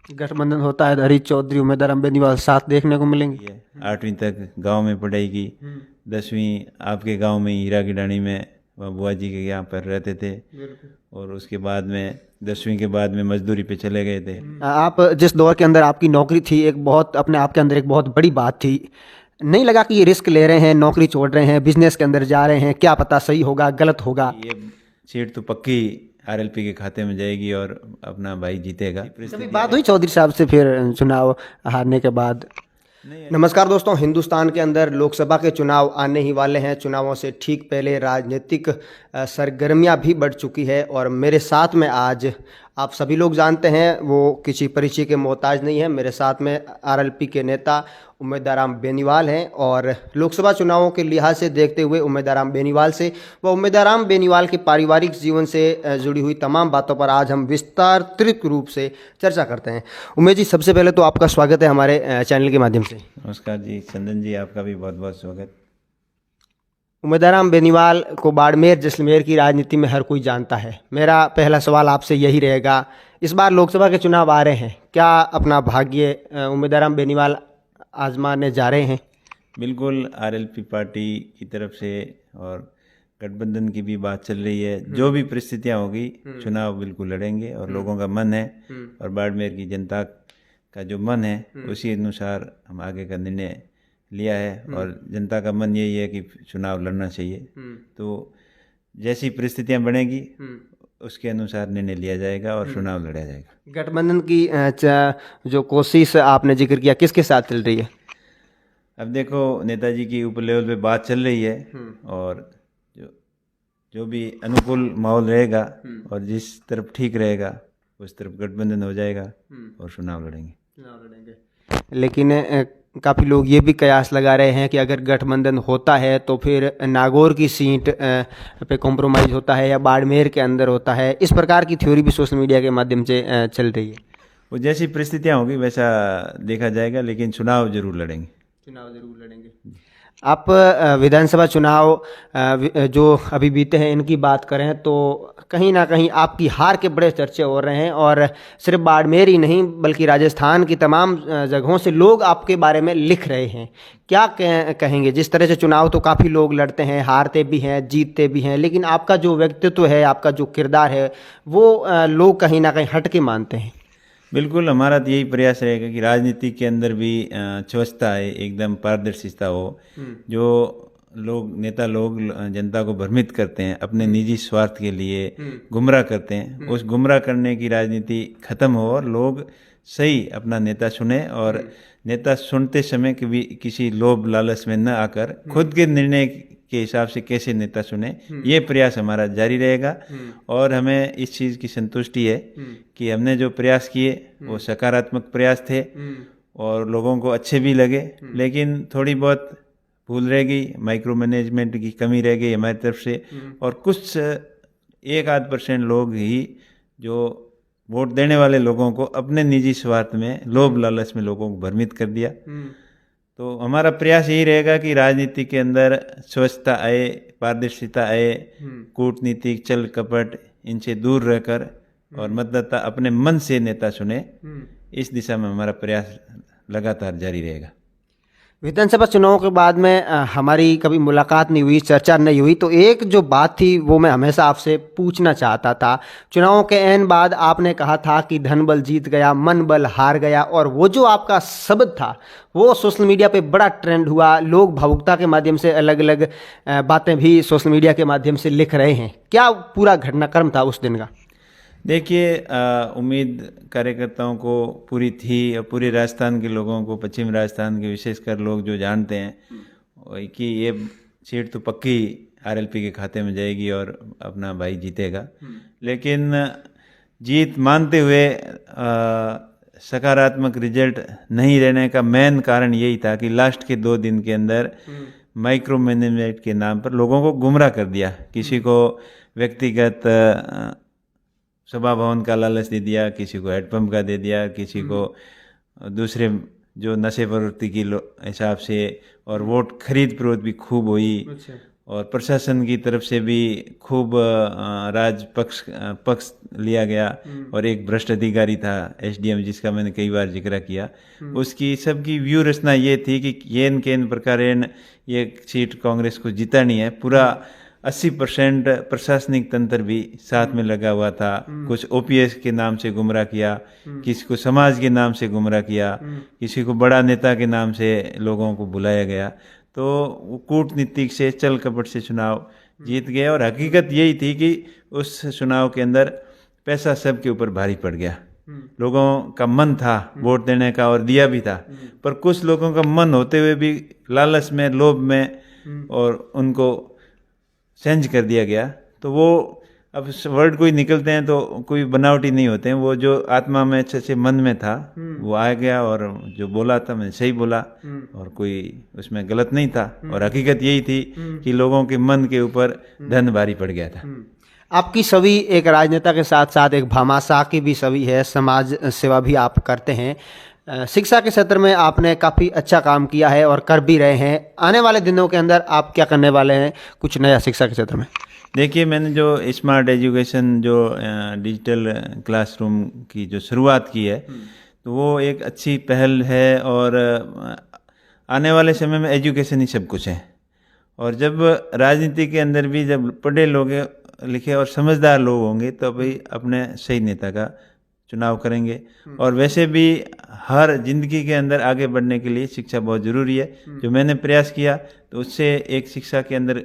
गठबंधन होता है, हरीश चौधरी, उम्मीदवार बेनीवाल साथ देखने को मिलेंगे। है 8वीं तक गांव में पढ़ाई की, 10वीं आपके गांव में हीरा गिडानी में वहाँ बुआ जी के यहाँ पर रहते थे, और उसके बाद में 10वीं के बाद में मजदूरी पे चले गए थे। आप जिस दौर के अंदर आपकी नौकरी थी, एक बहुत अपने आप के अंदर एक बहुत बड़ी बात थी। नहीं लगा कि ये रिस्क ले रहे हैं, नौकरी छोड़ रहे हैं, बिजनेस के अंदर जा रहे हैं, क्या पता सही होगा गलत होगा? ये सीट तो पक्की आरएलपी के खाते में जाएगी और अपना भाई जीतेगा। कभी बात हुई चौधरी साहब से फिर चुनाव हारने के बाद? नमस्कार दोस्तों, हिंदुस्तान के अंदर लोकसभा के चुनाव आने ही वाले हैं। चुनावों से ठीक पहले राजनीतिक सरगर्मियां भी बढ़ चुकी है, और मेरे साथ में आज आप सभी लोग जानते हैं, वो किसी परिचय के मोहताज नहीं है। मेरे साथ में आरएलपी के नेता उम्मीदवार बेनीवाल हैं, और लोकसभा चुनावों के लिहाज से देखते हुए उम्मीदवार बेनीवाल से व उम्मीदवार बेनीवाल के पारिवारिक जीवन से जुड़ी हुई तमाम बातों पर आज हम विस्तारित रूप से चर्चा करते हैं। उमेश जी, सबसे पहले तो आपका स्वागत है हमारे चैनल के माध्यम से। नमस्कार जी चंदन जी, आपका भी बहुत बहुत स्वागत। उम्मीदवार बेनीवाल को बाड़मेर जैसलमेर की राजनीति में हर कोई जानता है। मेरा पहला सवाल आपसे यही रहेगा, इस बार लोकसभा के चुनाव आ रहे हैं, क्या अपना भाग्य उम्मीदवार बेनीवाल आजमाने जा रहे हैं? बिल्कुल, आरएलपी पार्टी की तरफ से और गठबंधन की भी बात चल रही है। जो भी परिस्थितियां होगी, चुनाव बिल्कुल लड़ेंगे, और लोगों का मन है और बाड़मेर की जनता का जो मन है उसी अनुसार हम आगे का निर्णय लिया है, और जनता का मन यही है कि चुनाव लड़ना चाहिए। तो जैसी परिस्थितियां बनेगी उसके अनुसार निर्णय लिया जाएगा और चुनाव लड़ा जाएगा। गठबंधन की जो कोशिश आपने जिक्र किया, किसके साथ चल रही है? अब देखो, नेताजी की ऊपर लेवल पे बात चल रही है, और जो भी अनुकूल माहौल रहेगा और जिस तरफ ठीक रहेगा उस तरफ गठबंधन हो जाएगा और चुनाव लड़ेंगे। लेकिन काफ़ी लोग ये भी कयास लगा रहे हैं कि अगर गठबंधन होता है तो फिर नागौर की सीट पे कॉम्प्रोमाइज़ होता है या बाड़मेर के अंदर होता है। इस प्रकार की थ्योरी भी सोशल मीडिया के माध्यम से चल रही है। वो जैसी परिस्थितियां होगी वैसा देखा जाएगा, लेकिन चुनाव जरूर लड़ेंगे। आप विधानसभा चुनाव जो अभी बीते हैं इनकी बात करें तो कहीं ना कहीं आपकी हार के बड़े चर्चे हो रहे हैं, और सिर्फ बाड़मेर ही नहीं बल्कि राजस्थान की तमाम जगहों से लोग आपके बारे में लिख रहे हैं। क्या कहेंगे? जिस तरह से चुनाव तो काफ़ी लोग लड़ते हैं, हारते भी हैं, जीतते भी हैं, लेकिन आपका जो व्यक्तित्व है, आपका जो किरदार है, वो लोग कहीं ना कहीं हट के मानते हैं। बिल्कुल, हमारा तो यही प्रयास रहेगा कि राजनीति के अंदर भी स्वच्छता है, एकदम पारदर्शिता हो। जो नेता लोग जनता को भ्रमित करते हैं, अपने निजी स्वार्थ के लिए गुमराह करते हैं, उस गुमराह करने की राजनीति खत्म हो और लोग सही अपना नेता चुने, और नेता चुनते समय कभी किसी लोभ लालच में न आकर खुद के निर्णय के हिसाब से कैसे नेता चुने, ये प्रयास हमारा जारी रहेगा। और हमें इस चीज़ की संतुष्टि है कि हमने जो प्रयास किए वो सकारात्मक प्रयास थे और लोगों को अच्छे भी लगे, लेकिन थोड़ी बहुत भूल रह गई, माइक्रो मैनेजमेंट की कमी रह गई हमारी तरफ से, और कुछ 1-8% लोग ही जो वोट देने वाले लोगों को अपने निजी स्वार्थ में, लोभ लालच में लोगों को भ्रमित कर दिया। तो हमारा प्रयास यही रहेगा कि राजनीति के अंदर स्वच्छता आए, पारदर्शिता आए, कूटनीतिक छल कपट इनसे दूर रहकर और मतदाता अपने मन से नेता चुने, इस दिशा में हमारा प्रयास लगातार जारी रहेगा। विधानसभा चुनाव के बाद में हमारी कभी मुलाकात नहीं हुई, चर्चा नहीं हुई, तो एक जो बात थी वो मैं हमेशा आपसे पूछना चाहता था। चुनावों के ऐन बाद आपने कहा था कि धन बल जीत गया, मन बल हार गया, और वो जो आपका शब्द था वो सोशल मीडिया पे बड़ा ट्रेंड हुआ। लोग भावुकता के माध्यम से अलग अलग बातें भी सोशल मीडिया के माध्यम से लिख रहे हैं। क्या पूरा घटनाक्रम था उस दिन का? देखिए, उम्मीद कार्यकर्ताओं को पूरी थी, और पूरे राजस्थान के लोगों को, पश्चिम राजस्थान के विशेषकर लोग जो जानते हैं कि ये सीट तो पक्की आरएलपी के खाते में जाएगी और अपना भाई जीतेगा। लेकिन जीत मानते हुए सकारात्मक रिजल्ट नहीं रहने का मेन कारण यही था कि लास्ट के 2 दिन के अंदर माइक्रो मैनेजमेंट के नाम पर लोगों को गुमराह कर दिया। किसी को व्यक्तिगत सभा भवन का लालच दे दिया, किसी को हेडपम्प का दे दिया, किसी को दूसरे जो नशे प्रवृत्ति की हिसाब से, और वोट खरीद फरोख्त भी खूब हुई। और प्रशासन की तरफ से भी खूब पक्ष लिया गया। और एक भ्रष्ट अधिकारी था एसडीएम, जिसका मैंने कई बार जिक्र किया, उसकी सबकी व्यू रचना ये थी कि येन केन प्रकार ये सीट कांग्रेस को जितानी है। पूरा 80% प्रशासनिक तंत्र भी साथ में लगा हुआ था। कुछ ओपीएस के नाम से गुमराह किया, किसी को समाज के नाम से गुमराह किया, किसी को बड़ा नेता के नाम से लोगों को बुलाया गया। तो कूटनीतिक से, चल कपट से चुनाव जीत गया। और हकीकत यही थी कि उस चुनाव के अंदर पैसा सबके ऊपर भारी पड़ गया। लोगों का मन था वोट देने का और दिया भी था, पर कुछ लोगों का मन होते हुए भी लालच में, लोभ में और उनको चेंज कर दिया गया। तो वो अब वर्ड कोई निकलते हैं तो कोई बनावटी नहीं होते हैं। वो जो आत्मा में अच्छे मन में था वो आ गया, और जो बोला था मैंने सही बोला, और कोई उसमें गलत नहीं था। और हकीकत यही थी कि लोगों के मन के ऊपर धन भारी पड़ गया था। आपकी छवि एक राजनेता के साथ साथ एक भामाशाह की भी छवि है, समाज सेवा भी आप करते हैं। शिक्षा के क्षेत्र में आपने काफ़ी अच्छा काम किया है और कर भी रहे हैं। आने वाले दिनों के अंदर आप क्या करने वाले हैं कुछ नया शिक्षा के क्षेत्र में? देखिए, मैंने जो स्मार्ट एजुकेशन, जो डिजिटल क्लासरूम की जो शुरुआत की है, तो वो एक अच्छी पहल है। और आने वाले समय में एजुकेशन ही सब कुछ है। और जब राजनीति के अंदर भी जब पढ़े लोग लिखे और समझदार लोग होंगे तो भाई अपने सही नेता का चुनाव करेंगे। और वैसे भी हर जिंदगी के अंदर आगे बढ़ने के लिए शिक्षा बहुत ज़रूरी है। जो मैंने प्रयास किया तो उससे एक शिक्षा के अंदर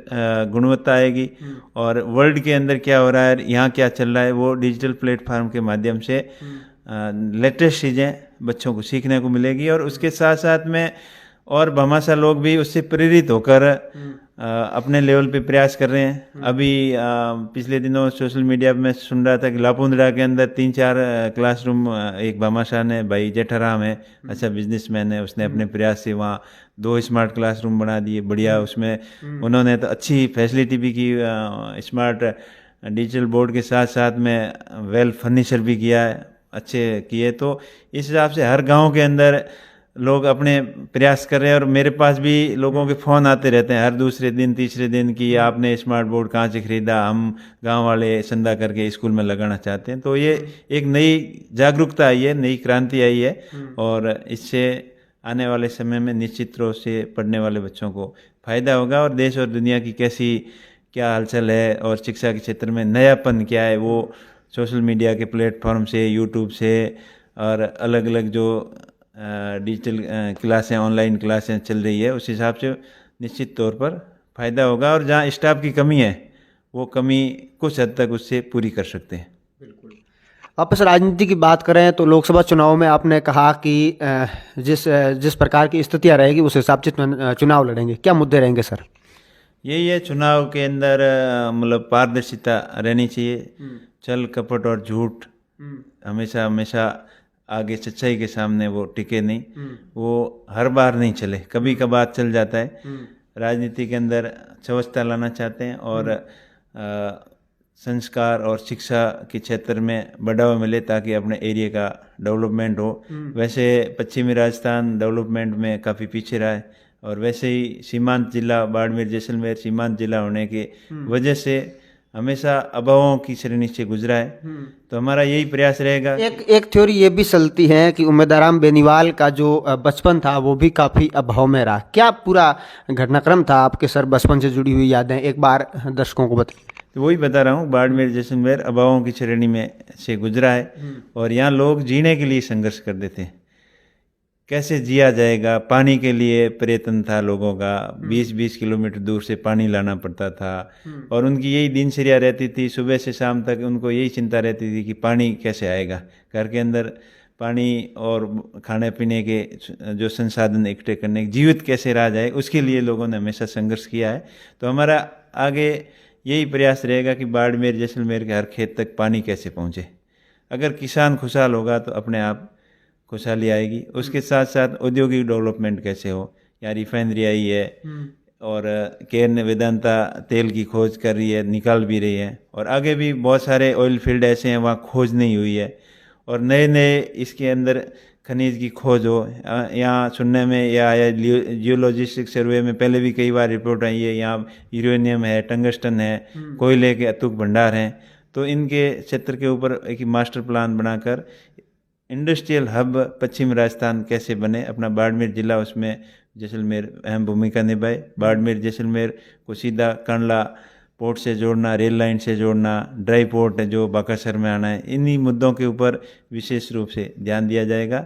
गुणवत्ता आएगी। और वर्ल्ड के अंदर क्या हो रहा है, यहाँ क्या चल रहा है, वो डिजिटल प्लेटफार्म के माध्यम से लेटेस्ट चीज़ें बच्चों को सीखने को मिलेगी। और उसके साथ साथ में और भामाशाह लोग भी उससे प्रेरित होकर अपने लेवल पे प्रयास कर रहे हैं। अभी पिछले दिनों सोशल मीडिया में सुन रहा था कि लापुंद्रा के अंदर 3-4 क्लासरूम एक भामाशाह ने, भाई जेठाराम है, अच्छा बिजनेसमैन है, उसने अपने प्रयास से वहाँ 2 स्मार्ट क्लासरूम बना दिए। बढ़िया, उसमें उन्होंने तो अच्छी फैसिलिटी भी की, स्मार्ट डिजिटल बोर्ड के साथ साथ में वेल फर्नीचर भी किया है, अच्छे किए। तो इस हिसाब से हर गाँव के अंदर लोग अपने प्रयास कर रहे हैं। और मेरे पास भी लोगों के फ़ोन आते रहते हैं हर दूसरे दिन, तीसरे दिन कि आपने स्मार्ट बोर्ड कहाँ से ख़रीदा, हम गांव वाले चंदा करके स्कूल में लगाना चाहते हैं। तो ये एक नई जागरूकता आई है, नई क्रांति आई है। और इससे आने वाले समय में निश्चित रूप से पढ़ने वाले बच्चों को फ़ायदा होगा। और देश और दुनिया की कैसी क्या हलचल है और शिक्षा के क्षेत्र में नयापन क्या है, वो सोशल मीडिया के प्लेटफॉर्म से, यूट्यूब से और अलग अलग जो डिजिटल क्लासें, ऑनलाइन क्लासें चल रही है, उस हिसाब से निश्चित तौर पर फ़ायदा होगा। और जहाँ स्टाफ की कमी है वो कमी कुछ हद तक उससे पूरी कर सकते हैं। बिल्कुल। वापस राजनीति की बात करें तो लोकसभा चुनाव में आपने कहा कि जिस प्रकार की स्थितियाँ रहेगी उस हिसाब से चुनाव लड़ेंगे। क्या मुद्दे रहेंगे सर? यही है, चुनाव के अंदर मतलब पारदर्शिता रहनी चाहिए। छल कपट और झूठ हमेशा हमेशा आगे सच्चाई के सामने वो टिके नहीं, वो हर बार नहीं चले, कभी कभार चल जाता है। राजनीति के अंदर व्यवस्था लाना चाहते हैं और संस्कार और शिक्षा के क्षेत्र में बढ़ावा मिले ताकि अपने एरिया का डेवलपमेंट हो। वैसे पश्चिमी राजस्थान डेवलपमेंट में काफ़ी पीछे रहा है, और वैसे ही सीमांत जिला बाड़मेर जैसलमेर सीमांत जिला होने की वजह से हमेशा अभावों की श्रेणी से गुजरा है। तो हमारा यही प्रयास रहेगा। एक थ्योरी ये भी चलती है कि उम्मेदाराम बेनीवाल का जो बचपन था वो भी काफ़ी अभाव में रहा। क्या पूरा घटनाक्रम था आपके सर, बचपन से जुड़ी हुई यादें एक बार दर्शकों को बताइए। तो वही बता रहा हूँ, बाड़मेर जैसलमेर अभावों की श्रेणी में से गुजरा है। और यहाँ लोग जीने के लिए संघर्ष करते थे, कैसे जिया जाएगा, पानी के लिए प्रयत्न था लोगों का, 20-20 किलोमीटर दूर से पानी लाना पड़ता था। और उनकी यही दिनचर्या रहती थी, सुबह से शाम तक उनको यही चिंता रहती थी कि पानी कैसे आएगा, घर के अंदर पानी और खाने पीने के जो संसाधन इकट्ठे करने, जीवित कैसे रहा जाए, उसके लिए लोगों ने हमेशा संघर्ष किया है। तो हमारा आगे यही प्रयास रहेगा कि बाड़मेर जैसलमेर के हर खेत तक पानी कैसे पहुँचे। अगर किसान खुशहाल होगा तो अपने आप खुशहाली आएगी। उसके साथ साथ औद्योगिक डेवलपमेंट कैसे हो, या रिफाइनरी आई है और केन वेदांता तेल की खोज कर रही है, निकाल भी रही है। और आगे भी बहुत सारे ऑयल फील्ड ऐसे हैं वहाँ खोज नहीं हुई है, और नए नए इसके अंदर खनिज की खोज हो। यहाँ सुनने में यह आया जियोलॉजिस्टिक सर्वे में पहले भी कई बार रिपोर्ट आई है, यहाँ यूरेनियम है, टंगस्टन है, कोयले के अतुक भंडार हैं। तो इनके क्षेत्र के ऊपर एक मास्टर प्लान बनाकर इंडस्ट्रियल हब पश्चिम राजस्थान कैसे बने, अपना बाड़मेर जिला उसमें जैसलमेर अहम भूमिका निभाए। बाड़मेर जैसलमेर को सीधा कंडला पोर्ट से जोड़ना, रेल लाइन से जोड़ना, ड्राई पोर्ट है जो बाकासर में आना है, इन्हीं मुद्दों के ऊपर विशेष रूप से ध्यान दिया जाएगा।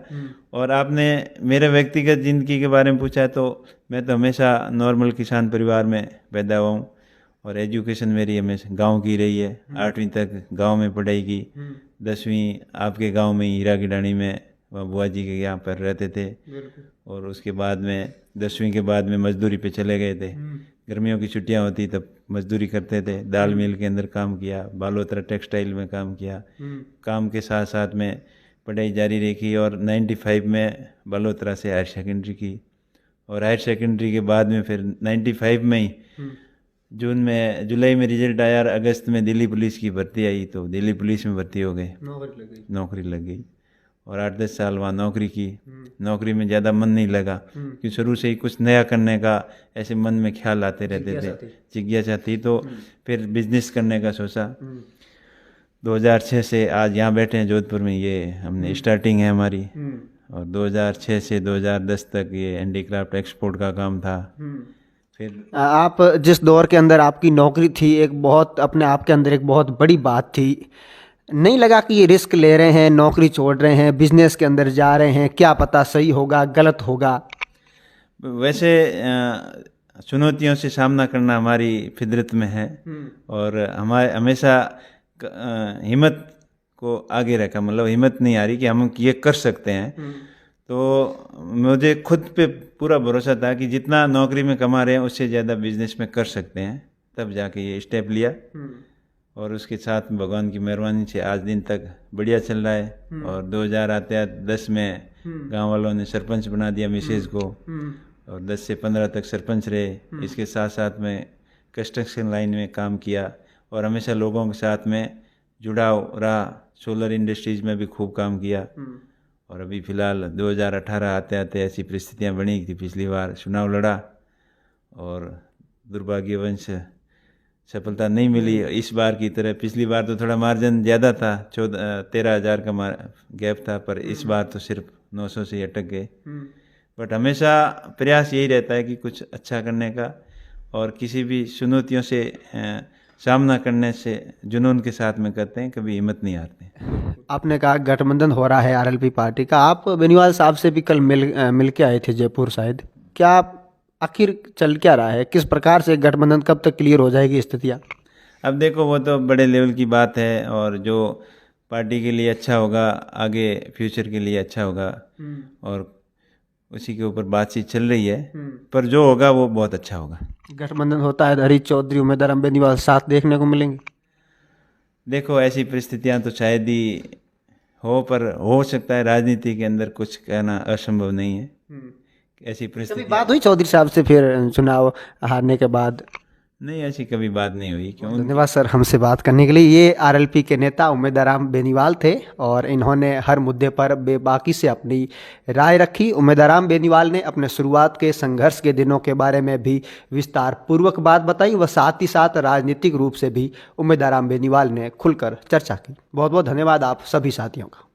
और आपने मेरे व्यक्तिगत ज़िंदगी के बारे में पूछा, तो मैं तो हमेशा नॉर्मल किसान परिवार में पैदा हुआ हूँ और एजुकेशन मेरी हमेशा गांव की रही है। 8वीं तक गांव में पढ़ाई की, 10वीं आपके गांव में हीरा गिडानी में बुआ जी के यहाँ पर रहते थे। और उसके बाद में 10वीं के बाद में मजदूरी पे चले गए थे। गर्मियों की छुट्टियां होती तब मजदूरी करते थे, दाल मिल के अंदर काम किया, बालोतरा टेक्सटाइल में काम किया। काम के साथ साथ में पढ़ाई जारी रखी और 95 में बालोतरा से हायर सेकेंडरी की। और हायर सेकेंडरी के बाद में फिर 95 में ही जुलाई में रिजल्ट आया और अगस्त में दिल्ली पुलिस की भर्ती आई, तो दिल्ली पुलिस में भर्ती हो गए, नौकरी लग गई और 8-10 साल वहाँ नौकरी की। नौकरी में ज़्यादा मन नहीं लगा क्योंकि शुरू से ही कुछ नया करने का ऐसे मन में ख्याल आते रहते थे, जिज्ञासा थी। तो फिर बिजनेस करने का सोचा। 2006 से आज यहाँ बैठे हैं जोधपुर में, ये हमने स्टार्टिंग है हमारी। और 2006 से 2010 तक ये हैंडीक्राफ्ट एक्सपोर्ट का काम था। फिर आप जिस दौर के अंदर आपकी नौकरी थी, एक बहुत अपने आप के अंदर एक बहुत बड़ी बात थी, नहीं लगा कि ये रिस्क ले रहे हैं, नौकरी छोड़ रहे हैं, बिजनेस के अंदर जा रहे हैं, क्या पता सही होगा गलत होगा? वैसे चुनौतियों से सामना करना हमारी फितरत में है और हमारे हमेशा हिम्मत को आगे रखा, मतलब हिम्मत नहीं आ रही कि हम ये कर सकते हैं। तो मुझे खुद पे पूरा भरोसा था कि जितना नौकरी में कमा रहे हैं उससे ज़्यादा बिजनेस में कर सकते हैं, तब जाके ये स्टेप लिया। और उसके साथ भगवान की मेहरबानी से आज दिन तक बढ़िया चल रहा है। और 2010 में गांव वालों ने सरपंच बना दिया मिसेज को और 10 से 15 तक सरपंच रहे। इसके साथ साथ में कंस्ट्रक्शन लाइन में काम किया और हमेशा लोगों के साथ में जुड़ाव रहा। सोलर इंडस्ट्रीज में भी खूब काम किया। और अभी फ़िलहाल 2018 आते आते ऐसी परिस्थितियाँ बनी थी, पिछली बार चुनाव लड़ा और दुर्भाग्यवश सफलता नहीं मिली। इस बार की तरह पिछली बार तो थोड़ा मार्जिन ज़्यादा था, 13,000 का गैप था, पर इस बार तो सिर्फ 900 से अटक गए। बट हमेशा प्रयास यही रहता है कि कुछ अच्छा करने का और किसी भी चुनौतियों से सामना करने से जुनून के साथ में करते हैं, कभी हिम्मत नहीं हारते। आपने कहा गठबंधन हो रहा है आरएलपी पार्टी का, आप बेनीवाल साहब से भी कल मिल के आए थे जयपुर शायद, क्या आखिर चल क्या रहा है, किस प्रकार से गठबंधन कब तक क्लियर हो जाएगी स्थितियाँ? अब देखो वो तो बड़े लेवल की बात है और जो पार्टी के लिए अच्छा होगा, आगे फ्यूचर के लिए अच्छा होगा और उसी के ऊपर बातचीत चल रही है। पर जो होगा वो बहुत अच्छा होगा। गठबंधन होता है, हरीश चौधरी उम्मीदवार बेनीवाल साथ देखने को मिलेंगे? देखो ऐसी परिस्थितियां तो शायद ही हो, पर हो सकता है। राजनीति के अंदर कुछ कहना असंभव नहीं है। ऐसी परिस्थिति बात हुई चौधरी साहब से फिर चुनाव हारने के बाद? नहीं, ऐसी कभी बात नहीं हुई। क्यों? धन्यवाद सर हमसे बात करने के लिए। ये आरएलपी के नेता उम्मीदवार बेनीवाल थे और इन्होंने हर मुद्दे पर बेबाकी से अपनी राय रखी। उम्मीदवार बेनीवाल ने अपने शुरुआत के संघर्ष के दिनों के बारे में भी विस्तार पूर्वक बात बताई व साथ ही साथ राजनीतिक रूप से भी उम्मीदवार बेनीवाल ने खुलकर चर्चा की। बहुत बहुत धन्यवाद आप सभी साथियों का।